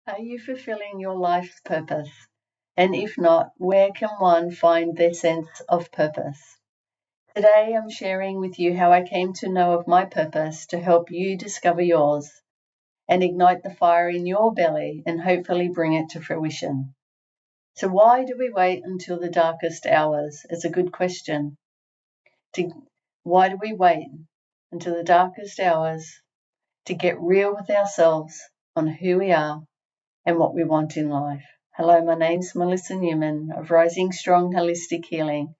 Are you fulfilling your life's purpose? And if not, where can one find their sense of purpose? Today I'm sharing with you how I came to know of my purpose to help you discover yours and ignite the fire in your belly and hopefully bring it to fruition. So why do we wait until the darkest hours? It's a good question. Why do we wait until the darkest hours to get real with ourselves on who we are and what we want in life? Hello, my name's Melissa Newman of Rising Strong Holistic Healing.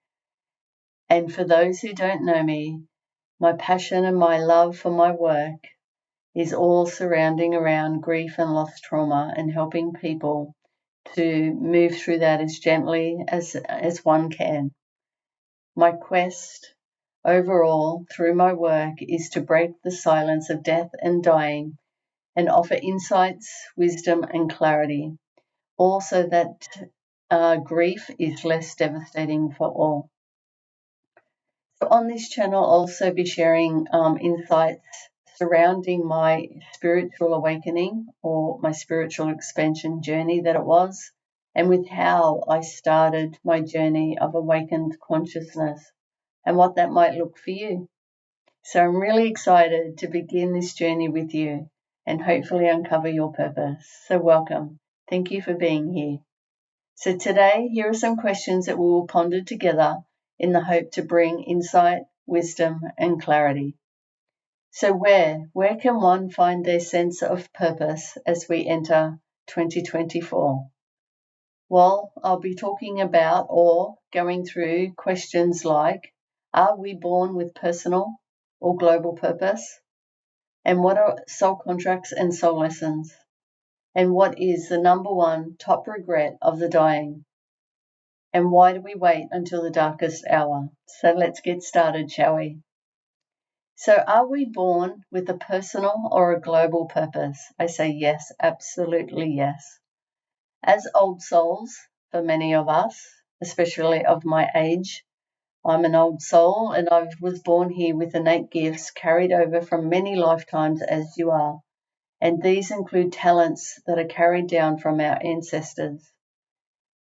And for those who don't know me, my passion and my love for my work is all surrounding around grief and loss trauma and helping people to move through that as gently as one can. My quest overall through my work is to break the silence of death and dying and offer insights, wisdom, and clarity, all so that grief is less devastating for all. So on this channel, I'll also be sharing insights surrounding my spiritual awakening or my spiritual expansion journey that it was, and with how I started my journey of awakened consciousness and what that might look for you. So I'm really excited to begin this journey with you and hopefully uncover your purpose. So welcome. Thank you for being here. So today, here are some questions that we will ponder together in the hope to bring insight, wisdom, and clarity. So where can one find their sense of purpose as we enter 2024? Well, I'll be talking about or going through questions like, are we born with personal or global purpose? And what are soul contracts and soul lessons? And what is the number one top regret of the dying? And why do we wait until the darkest hour? So let's get started, shall we? So are we born with a personal or a global purpose? I say yes, absolutely yes. As old souls, for many of us, especially of my age, I'm an old soul and I was born here with innate gifts carried over from many lifetimes as you are. And these include talents that are carried down from our ancestors.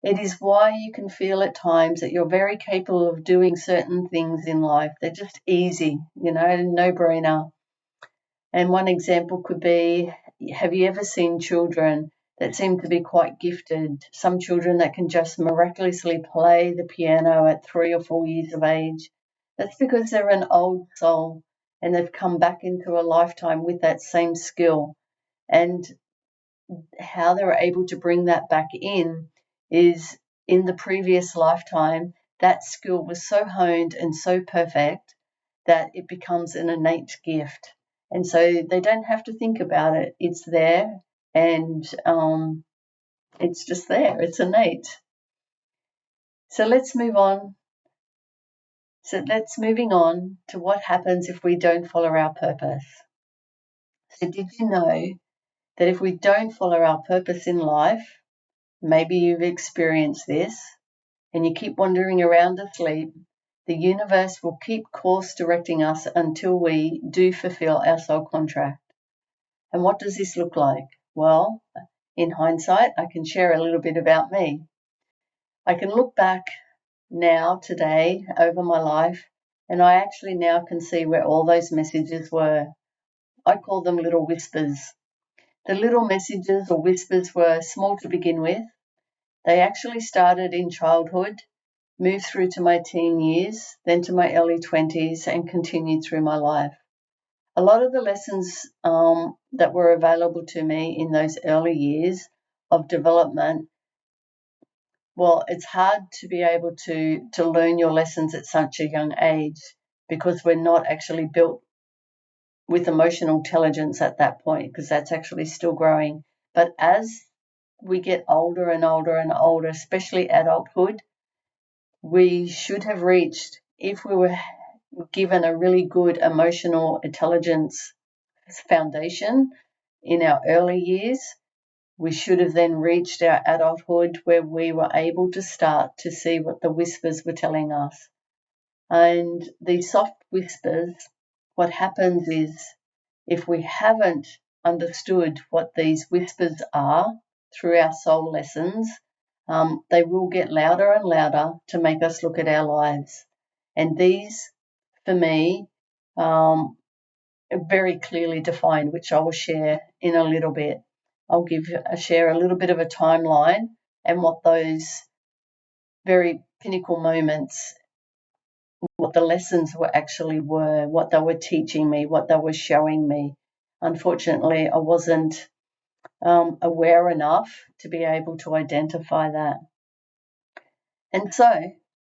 It is why you can feel at times that you're very capable of doing certain things in life. They're just easy, no-brainer. And one example could be, have you ever seen children that seem to be quite gifted? Some children that can just miraculously play the piano at 3 or 4 years of age. That's because they're an old soul and they've come back into a lifetime with that same skill. And how they were able to bring that back in is in the previous lifetime, that skill was so honed and so perfect that it becomes an innate gift. And so they don't have to think about it. It's there and it's just there. It's innate. So let's move on. Moving on to what happens if we don't follow our purpose. So did you know that if we don't follow our purpose in life, maybe you've experienced this, and you keep wandering around asleep, the universe will keep course directing us until we do fulfill our soul contract. And what does this look like? Well, in hindsight, I can share a little bit about me. I can look back now, today, over my life, and I actually now can see where all those messages were. I call them little whispers. The little messages or whispers were small to begin with. They actually started in childhood, moved through to my teen years, then to my early 20s, and continued through my life. A lot of the lessons that were available to me in those early years of development, well, it's hard to be able to learn your lessons at such a young age because we're not actually built with emotional intelligence at that point, because that's actually still growing. But as we get older and older and older, especially adulthood, we should have reached, if we were given a really good emotional intelligence foundation in our early years, we should have then reached our adulthood where we were able to start to see what the whispers were telling us. And these soft whispers, what happens is, if we haven't understood what these whispers are through our soul lessons, they will get louder and louder to make us look at our lives. And these, for me, are very clearly defined, which I will share in a little bit. I'll share a little bit of a timeline and what those very pinnacle moments, what the lessons were, what they were teaching me, what they were showing me. Unfortunately, I wasn't aware enough to be able to identify that. And so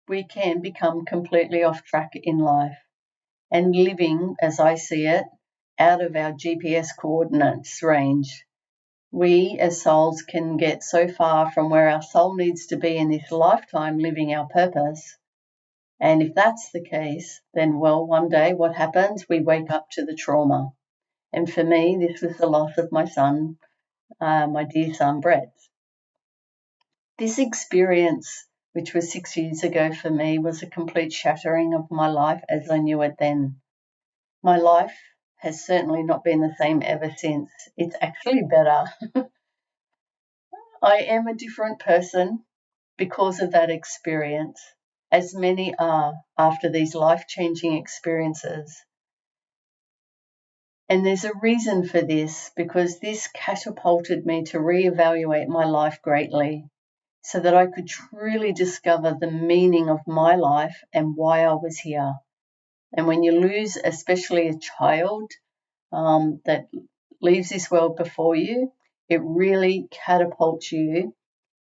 we can become completely off track in life and living, as I see it, out of our GPS coordinates range. We as souls can get so far from where our soul needs to be in this lifetime living our purpose. And if that's the case, then, well, one day what happens? We wake up to the trauma. And for me, this was the loss of my son, my dear son, Brett. This experience, which was 6 years ago for me, was a complete shattering of my life as I knew it then. My life has certainly not been the same ever since. It's actually better. I am a different person because of that experience, as many are after these life-changing experiences. And there's a reason for this, because this catapulted me to reevaluate my life greatly so that I could truly discover the meaning of my life and why I was here. And when you lose, especially a child that leaves this world before you, it really catapults you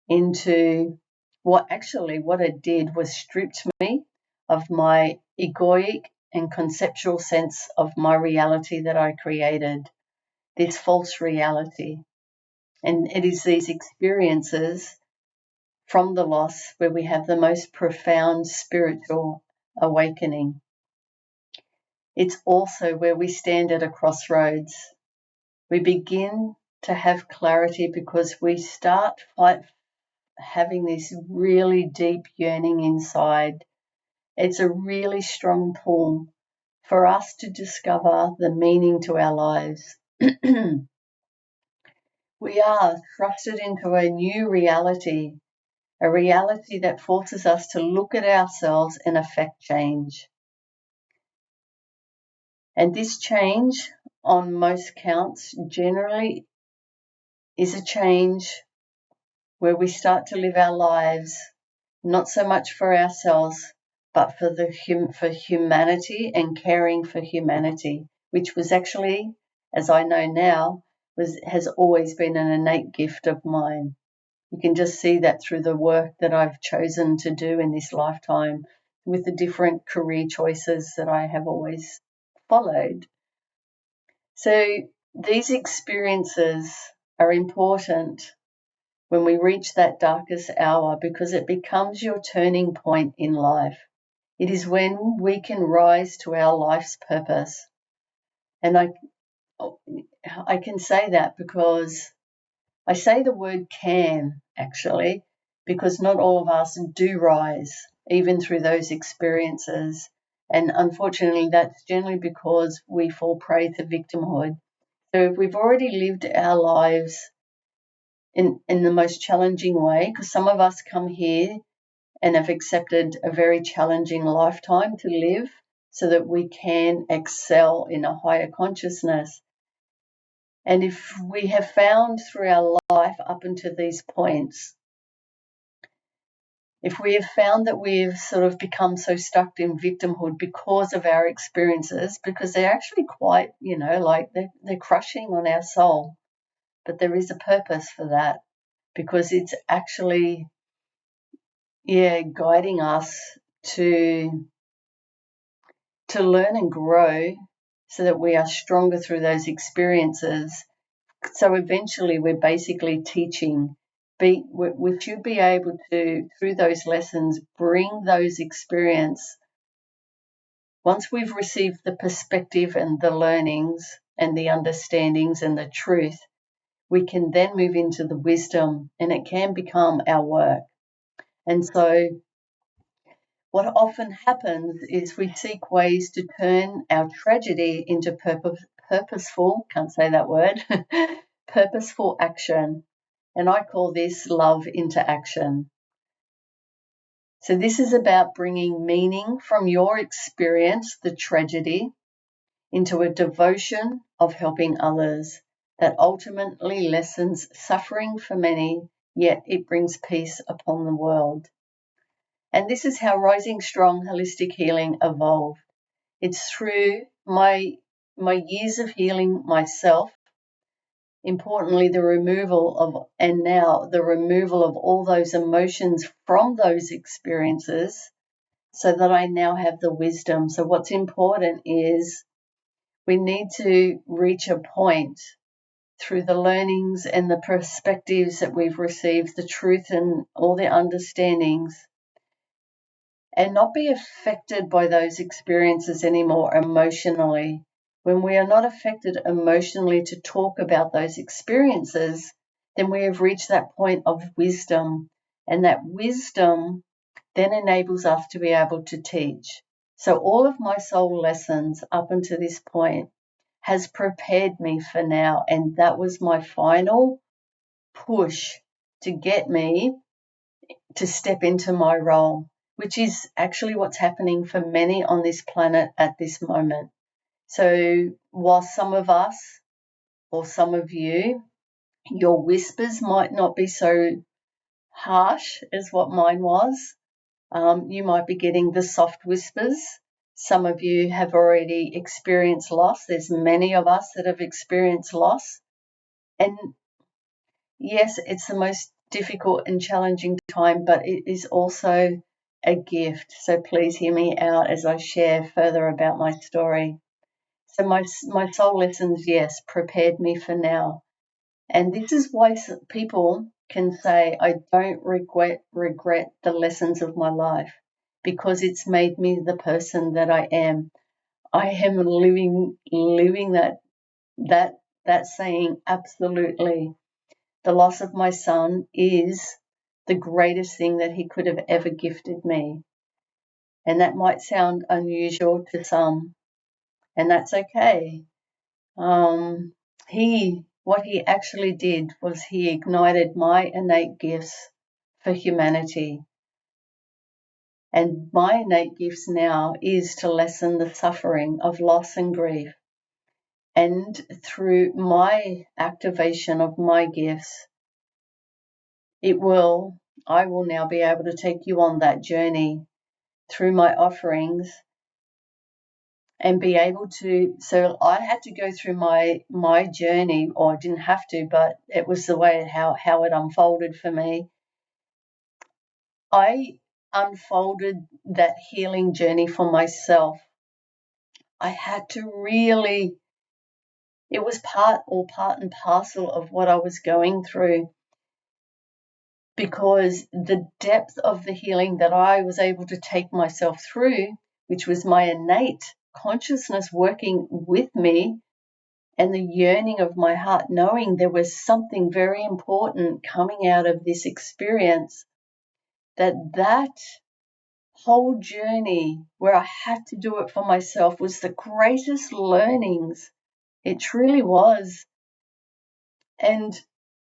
into what it did was stripped me of my egoic and conceptual sense of my reality that I created, this false reality. And it is these experiences from the loss where we have the most profound spiritual awakening. It's also where we stand at a crossroads. We begin to have clarity because we start having this really deep yearning inside. It's a really strong pull for us to discover the meaning to our lives. We are thrusted into a new reality, a reality that forces us to look at ourselves and affect change. And this change, on most counts, generally is a change where we start to live our lives not so much for ourselves, but for humanity and caring for humanity, which was actually, as I know now, has always been an innate gift of mine. You can just see that through the work that I've chosen to do in this lifetime with the different career choices that I have always followed. So these experiences are important when we reach that darkest hour, because it becomes your turning point in life. It is when we can rise to our life's purpose. And I can say that because I say the word can, actually, because not all of us do rise, even through those experiences. And unfortunately, that's generally because we fall prey to victimhood. So if we've already lived our lives in the most challenging way, because some of us come here and have accepted a very challenging lifetime to live so that we can excel in a higher consciousness. And if we have found through our life up until these points, if we have found that we've sort of become so stuck in victimhood because of our experiences, because they're actually quite, like they're crushing on our soul, but there is a purpose for that, because it's actually, guiding us to learn and grow so that we are stronger through those experiences. So eventually we're basically teaching. We should be able to, through those lessons, bring those experience. Once we've received the perspective and the learnings and the understandings and the truth, we can then move into the wisdom, and it can become our work. And so what often happens is we seek ways to turn our tragedy into purposeful, can't say that word, purposeful action. And I call this love into action. So this is about bringing meaning from your experience, the tragedy, into a devotion of helping others that ultimately lessens suffering for many, yet it brings peace upon the world. And this is how Rising Strong Holistic Healing evolved. It's through my years of healing myself, importantly the removal of all those emotions from those experiences, so that I now have the wisdom. So what's important is we need to reach a point through the learnings and the perspectives that we've received, the truth and all the understandings, and not be affected by those experiences anymore emotionally. When we are not affected emotionally to talk about those experiences, then we have reached that point of wisdom, and that wisdom then enables us to be able to teach. So all of my soul lessons up until this point has prepared me for now, and that was my final push to get me to step into my role, which is actually what's happening for many on this planet at this moment. So while some of us or some of you, your whispers might not be so harsh as what mine was, you might be getting the soft whispers. Some of you have already experienced loss. There's many of us that have experienced loss. And yes, it's the most difficult and challenging time, but it is also a gift. So please hear me out as I share further about my story. So my soul lessons, yes, prepared me for now. And this is why people can say, I don't regret the lessons of my life, because it's made me the person that I am. I am living that saying absolutely. The loss of my son is the greatest thing that he could have ever gifted me. And that might sound unusual to some, and that's okay. What he actually did was he ignited my innate gifts for humanity. And my innate gifts now is to lessen the suffering of loss and grief. And through my activation of my gifts, I will now be able to take you on that journey through my offerings and be able to. So I had to go through my journey, or I didn't have to, but it was the way how it unfolded for me. I unfolded that healing journey for myself. I had to really, it was part and parcel of what I was going through, because the depth of the healing that I was able to take myself through, which was my innate consciousness working with me, and the yearning of my heart, knowing there was something very important coming out of this experience, that whole journey where I had to do it for myself was the greatest learnings. It truly was. And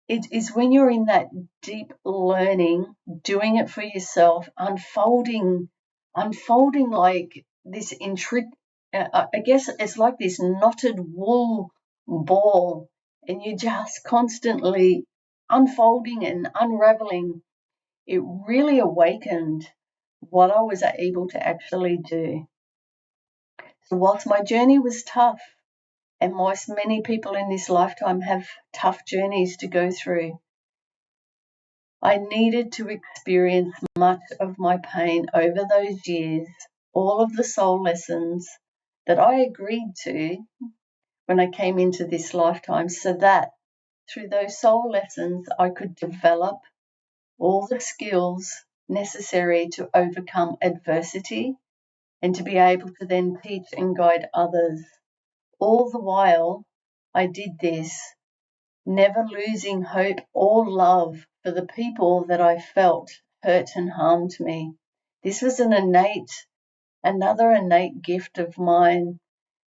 it is when you're in that deep learning, doing it for yourself, unfolding like this I guess it's like this knotted wool ball, and you're just constantly unfolding and unraveling. It really awakened what I was able to actually do. So whilst my journey was tough, and whilst many people in this lifetime have tough journeys to go through, I needed to experience much of my pain over those years, all of the soul lessons that I agreed to when I came into this lifetime, so that through those soul lessons I could develop all the skills necessary to overcome adversity and to be able to then teach and guide others. All the while I did this, never losing hope or love for the people that I felt hurt and harmed me. This was another innate gift of mine,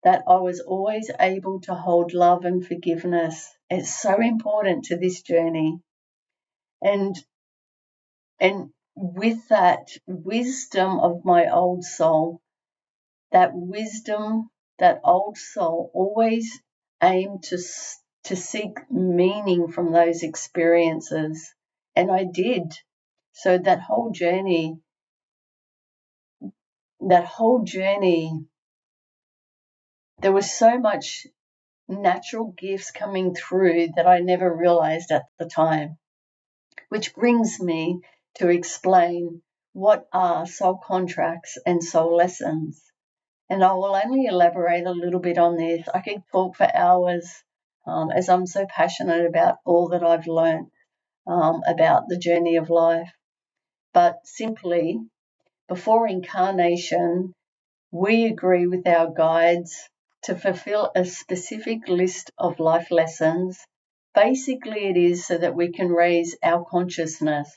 that I was always able to hold love and forgiveness. It's so important to this journey. And with that wisdom of my old soul, that wisdom, that old soul always aimed to seek meaning from those experiences. And I did. So that whole journey, there was so much natural gifts coming through that I never realized at the time, which brings me to explain what are soul contracts and soul lessons. And I will only elaborate a little bit on this. I could talk for hours, as I'm so passionate about all that I've learned about the journey of life. But simply, before incarnation, we agree with our guides to fulfill a specific list of life lessons. Basically, it is so that we can raise our consciousness.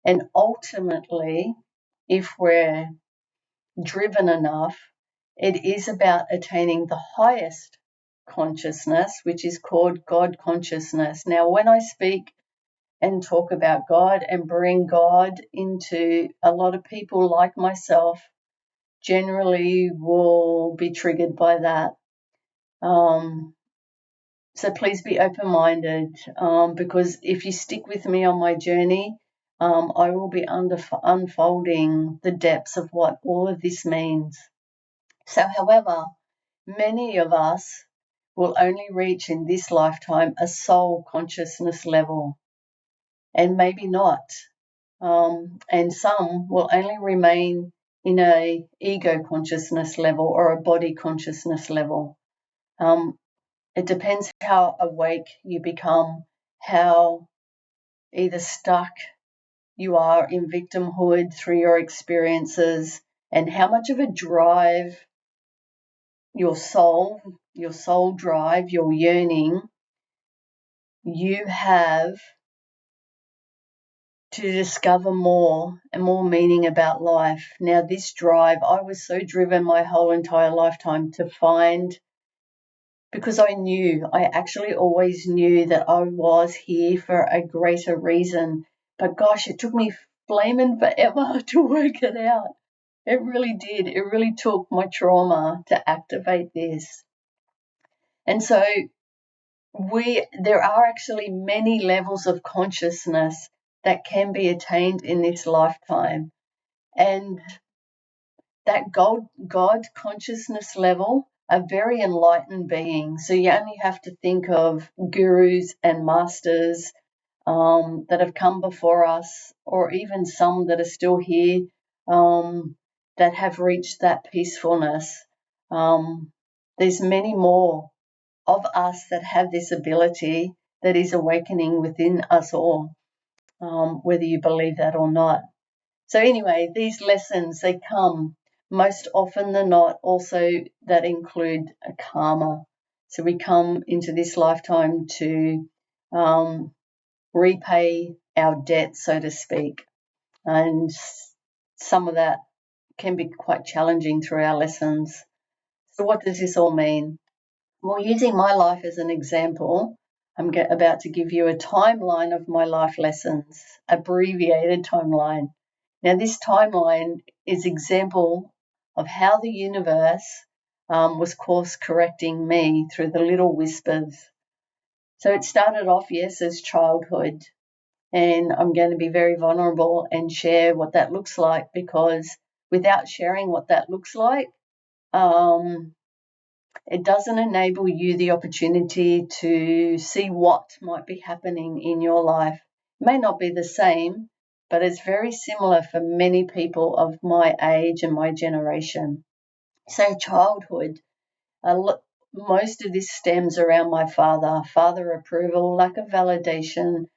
And ultimately, if we're driven enough, it is about attaining the highest consciousness, which is called God consciousness. Now, when I speak and talk about God and bring God into a lot of people like myself, generally will be triggered by that. So please be open-minded, because if you stick with me on my journey, I will be unfolding the depths of what all of this means. So, however, many of us will only reach in this lifetime a soul consciousness level, and maybe not. And some will only remain in a ego consciousness level or a body consciousness level. It depends how awake you become, how either stuck you are in victimhood through your experiences, and how much of a drive your soul drive, your yearning, you have to discover more and more meaning about life. Now, this drive, I was so driven my whole entire lifetime to find, because I actually always knew that I was here for a greater reason. But gosh, it took me flaming forever to work it out. It really did. It really took my trauma to activate this. And so there are actually many levels of consciousness that can be attained in this lifetime. And that God consciousness level are very enlightened beings. So you only have to think of gurus and masters that have come before us, or even some that are still here, that have reached that peacefulness. There's many more of us that have this ability that is awakening within us all, whether you believe that or not. So anyway, these lessons, they come most often than not also that include a karma. So we come into this lifetime to repay our debt, so to speak. And some of that can be quite challenging through our lessons. So what does this all mean? Well, using my life as an example, I'm about to give you a timeline of my life lessons, abbreviated timeline. Now, this timeline is example of how the universe was course correcting me through the little whispers. So it started off, yes, as childhood, and I'm going to be very vulnerable and share what that looks like, because without sharing what that looks like, it doesn't enable you the opportunity to see what might be happening in your life. It may not be the same, but it's very similar for many people of my age and my generation. So childhood, most of this stems around my father approval, lack of validation,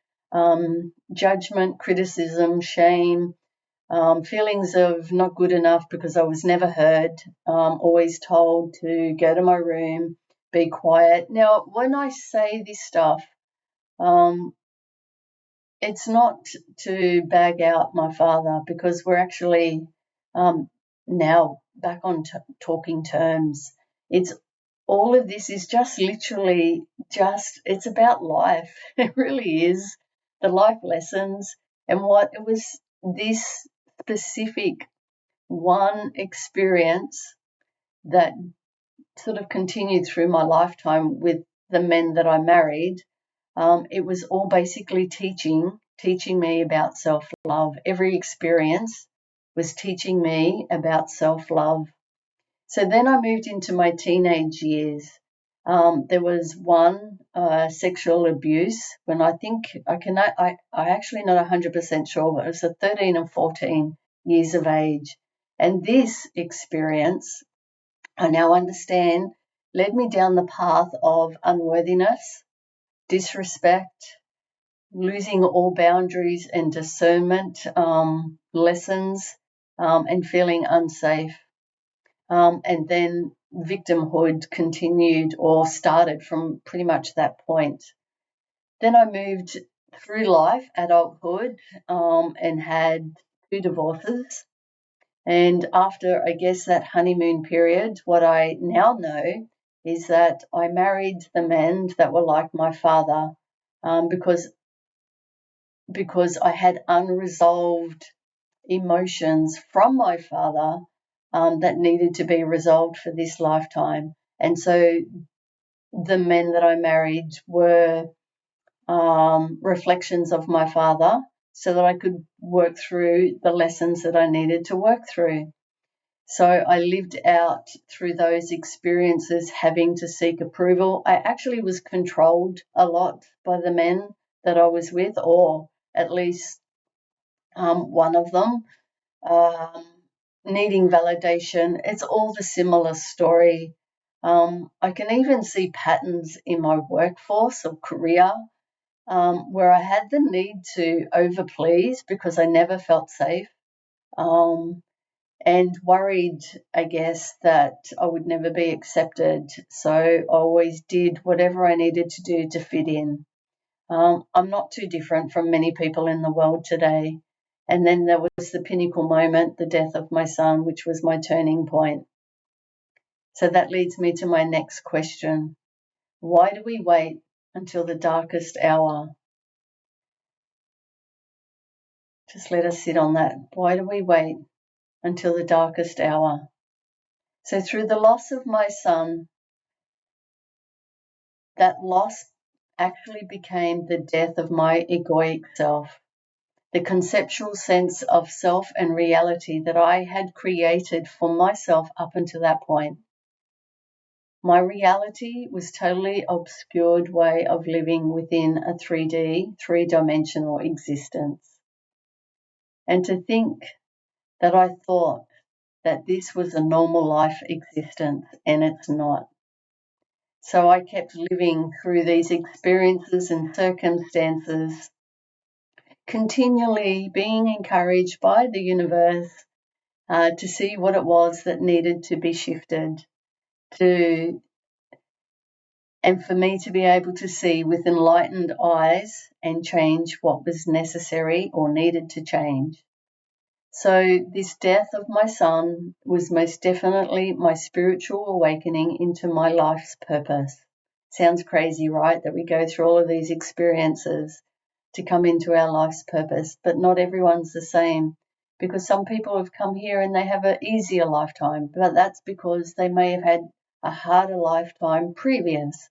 judgment, criticism, shame, feelings of not good enough because I was never heard, always told to go to my room, be quiet. Now, when I say this stuff, it's not to bag out my father, because we're actually now back on talking terms. It's all of this is just literally it's about life. It really is the life lessons and what it was this specific one experience that sort of continued through my lifetime with the men that I married. It was all basically teaching me about self-love. Every experience was teaching me about self-love. So then I moved into my teenage years. There was one sexual abuse when I actually not 100% sure, but it was at 13 and 14 years of age. And this experience, I now understand, led me down the path of unworthiness, disrespect, losing all boundaries and discernment lessons, and feeling unsafe. And then victimhood continued or started from pretty much that point. Then I moved through life, adulthood, and had 2 divorces. And after, I guess, that honeymoon period, what I now know is that I married the men that were like my father, because I had unresolved emotions from my father that needed to be resolved for this lifetime. And so the men that I married were reflections of my father so that I could work through the lessons that I needed to work through. So I lived out through those experiences having to seek approval. I actually was controlled a lot by the men that I was with, or at least one of them, needing validation. It's all the similar story. I can even see patterns in my workforce or career where I had the need to overplease because I never felt safe, and worried, I guess, that I would never be accepted. So I always did whatever I needed to do to fit in. I'm not too different from many people in the world today. And then there was the pinnacle moment, the death of my son, which was my turning point. So that leads me to my next question. Why do we wait until the darkest hour? Just let us sit on that. Why do we wait until the darkest hour? So through the loss of my son, that loss actually became the death of my egoic self. The conceptual sense of self and reality that I had created for myself up until that point. My reality was totally obscured way of living within a 3D, three-dimensional existence. And to think that I thought that this was a normal life existence, and it's not. So I kept living through these experiences and circumstances, continually being encouraged by the universe to see what it was that needed to be shifted, and for me to be able to see with enlightened eyes and change what was necessary or needed to change. So this death of my son was most definitely my spiritual awakening into my life's purpose. Sounds crazy, right? That we go through all of these experiences to come into our life's purpose, but not everyone's the same, because some people have come here and they have an easier lifetime, but that's because they may have had a harder lifetime previous.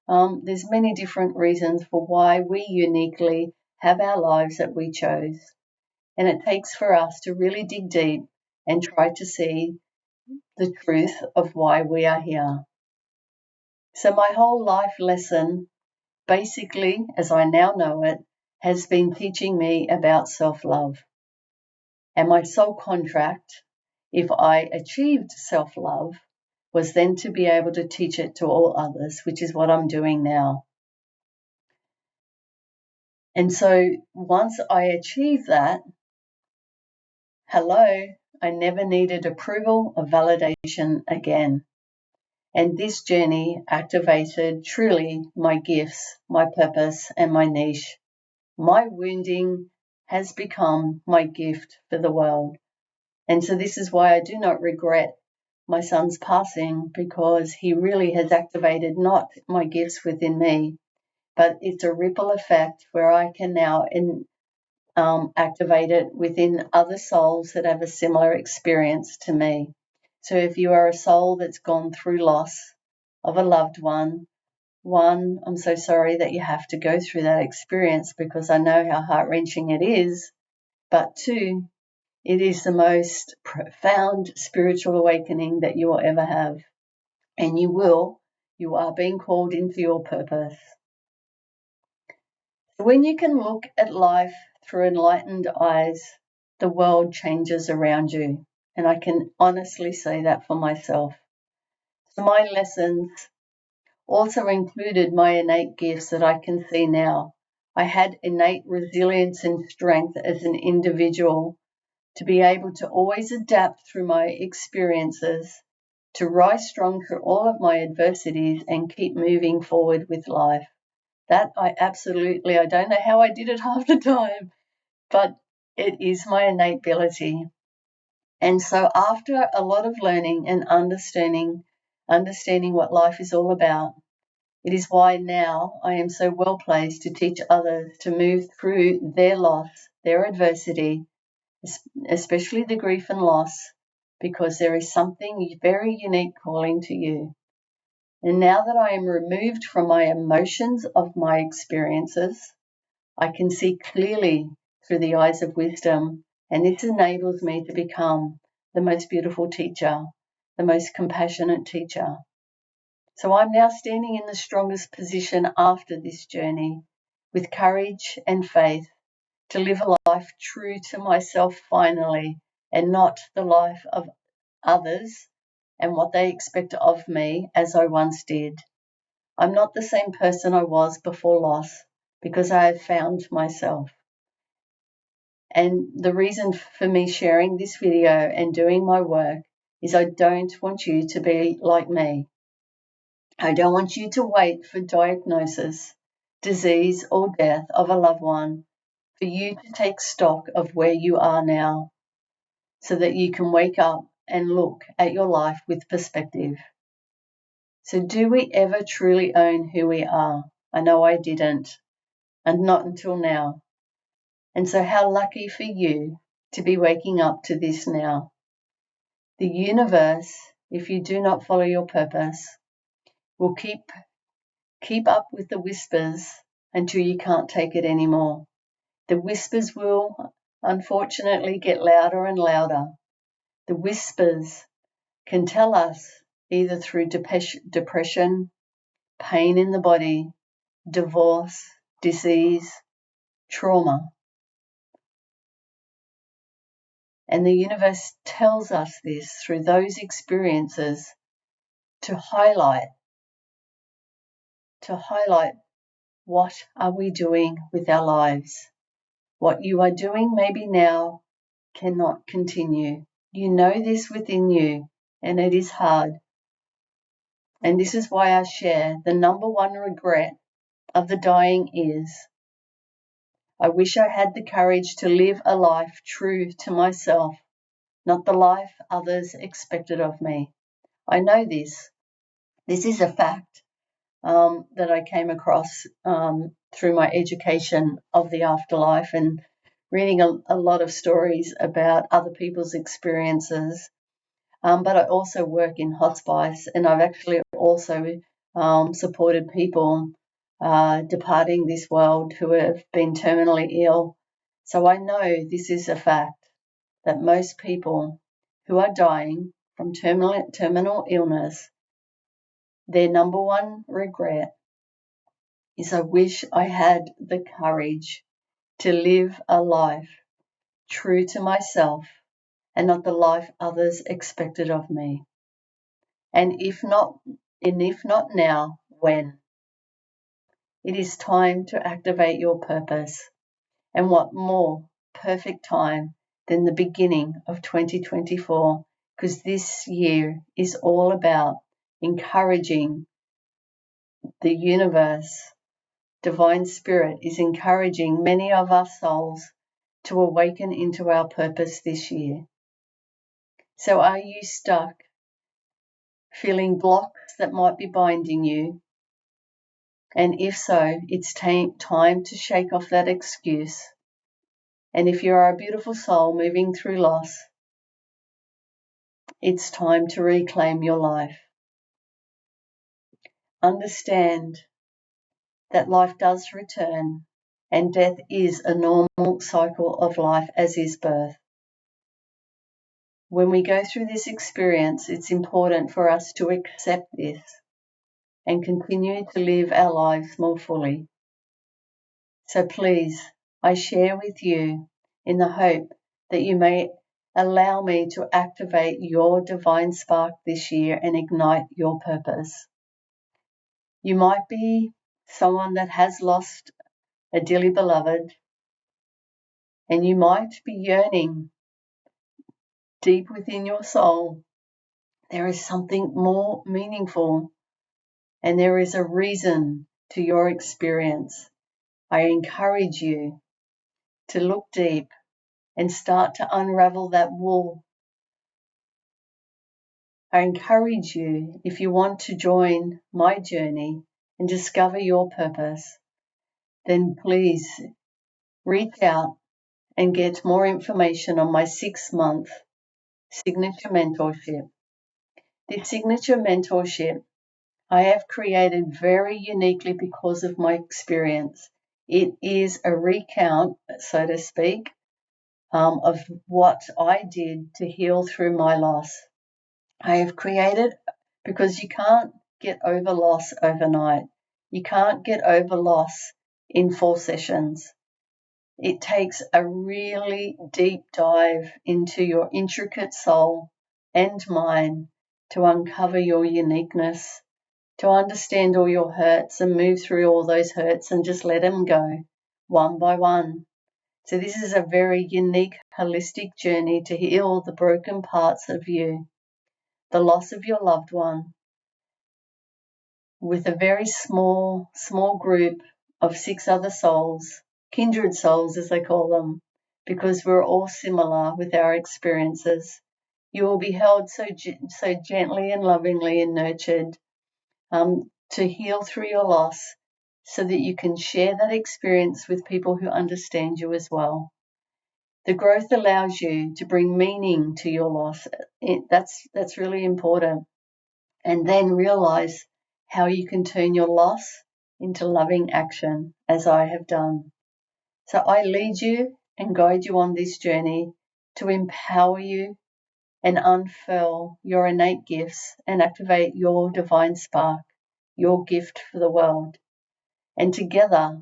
There's many different reasons for why we uniquely have our lives that we chose. And it takes for us to really dig deep and try to see the truth of why we are here. So my whole life lesson, basically, as I now know it, has been teaching me about self-love. And my soul contract, if I achieved self-love, was then to be able to teach it to all others, which is what I'm doing now. And so once I achieved that, I never needed approval or validation again. And this journey activated truly my gifts, my purpose, and my niche. My wounding has become my gift for the world. And so this is why I do not regret my son's passing, because he really has activated not my gifts within me, but it's a ripple effect where I can now activate it within other souls that have a similar experience to me. So if you are a soul that's gone through loss of a loved one, I'm so sorry that you have to go through that experience, because I know how heart-wrenching it is. But two, it is the most profound spiritual awakening that you will ever have. And you are being called into your purpose. When you can look at life through enlightened eyes, the world changes around you. And I can honestly say that for myself. So my lessons also included my innate gifts that I can see now. I had innate resilience and strength as an individual to be able to always adapt through my experiences, to rise strong through all of my adversities and keep moving forward with life. That I don't know how I did it half the time, but it is my innate ability. And so after a lot of learning and understanding what life is all about, it is why now I am so well placed to teach others to move through their loss, their adversity, especially the grief and loss, because there is something very unique calling to you. And now that I am removed from my emotions of my experiences, I can see clearly through the eyes of wisdom, and this enables me to become the most beautiful teacher, the most compassionate teacher. So I'm now standing in the strongest position after this journey, with courage and faith, to live a life true to myself finally, and not the life of others and what they expect of me as I once did. I'm not the same person I was before loss, because I have found myself. And the reason for me sharing this video and doing my work is I don't want you to be like me. I don't want you to wait for diagnosis, disease, or death of a loved one for you to take stock of where you are now, so that you can wake up and look at your life with perspective. So do we ever truly own who we are? I know I didn't, and not until now. And so how lucky for you to be waking up to this now. The universe, if you do not follow your purpose, will keep up with the whispers until you can't take it anymore. The whispers will, unfortunately, get louder and louder. The whispers can tell us either through depression, pain in the body, divorce, disease, trauma. And the universe tells us this through those experiences to highlight what are we doing with our lives. What you are doing maybe now cannot continue. You know this within you, and it is hard. And this is why I share the number one regret of the dying is, I wish I had the courage to live a life true to myself, not the life others expected of me. I know this. This is a fact that I came across through my education of the afterlife and reading a lot of stories about other people's experiences. But I also work in hospice, and I've actually also supported people departing this world who have been terminally ill. So I know this is a fact, that most people who are dying from terminal illness, their number one regret is, I wish I had the courage to live a life true to myself and not the life others expected of me. And if not now, when? It is time to activate your purpose. And what more perfect time than the beginning of 2024, because this year is all about encouraging the universe. Divine Spirit is encouraging many of our souls to awaken into our purpose this year. So are you stuck feeling blocks that might be binding you? And if so, it's time to shake off that excuse. And if you are a beautiful soul moving through loss, it's time to reclaim your life. Understand that life does return, and death is a normal cycle of life, as is birth. When we go through this experience, it's important for us to accept this and continue to live our lives more fully. So please, I share with you in the hope that you may allow me to activate your divine spark this year and ignite your purpose. You might be someone that has lost a dearly beloved, and you might be yearning deep within your soul. There is something more meaningful, and there is a reason to your experience. I encourage you to look deep and start to unravel that wool. I encourage you, if you want to join my journey and discover your purpose, then please reach out and get more information on my 6-month signature mentorship. This signature mentorship I have created very uniquely because of my experience. It is a recount, so to speak, of what I did to heal through my loss. I have created because you can't get over loss overnight. You can't get over loss in 4 sessions. It takes a really deep dive into your intricate soul and mind to uncover your uniqueness, to understand all your hurts and move through all those hurts and just let them go one by one. So this is a very unique, holistic journey to heal the broken parts of you, the loss of your loved one, with a very small group of 6 other souls, kindred souls as they call them, because we're all similar with our experiences. You will be held so gently and lovingly and nurtured to heal through your loss, so that you can share that experience with people who understand you as well. The growth allows you to bring meaning to your loss. That's really important. And then realize how you can turn your loss into loving action, as I have done. So I lead you and guide you on this journey to empower you and unfurl your innate gifts and activate your divine spark, your gift for the world. And together,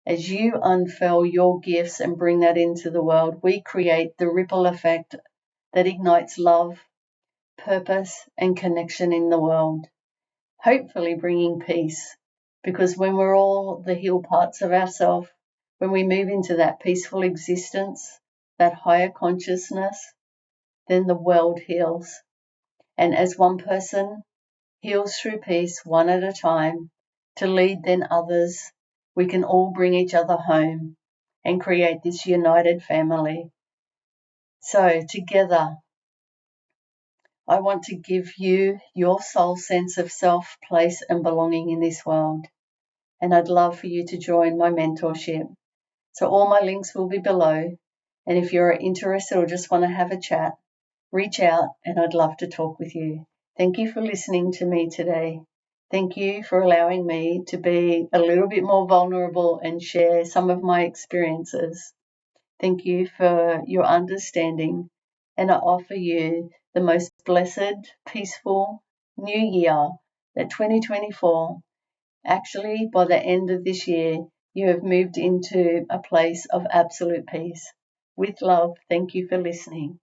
as you unfurl your gifts and bring that into the world, we create the ripple effect that ignites love, purpose, and connection in the world, hopefully bringing peace. Because when we're all the healed parts of ourselves, when we move into that peaceful existence, that higher consciousness, then the world heals. And as one person heals through peace, one at a time, to lead then others, we can all bring each other home and create this united family. So together, I want to give you your soul sense of self, place, and belonging in this world. And I'd love for you to join my mentorship. So all my links will be below. And if you're interested or just want to have a chat, reach out and I'd love to talk with you. Thank you for listening to me today. Thank you for allowing me to be a little bit more vulnerable and share some of my experiences. Thank you for your understanding, and I offer you the most blessed, peaceful new year, that 2024. Actually, by the end of this year, you have moved into a place of absolute peace. With love, thank you for listening.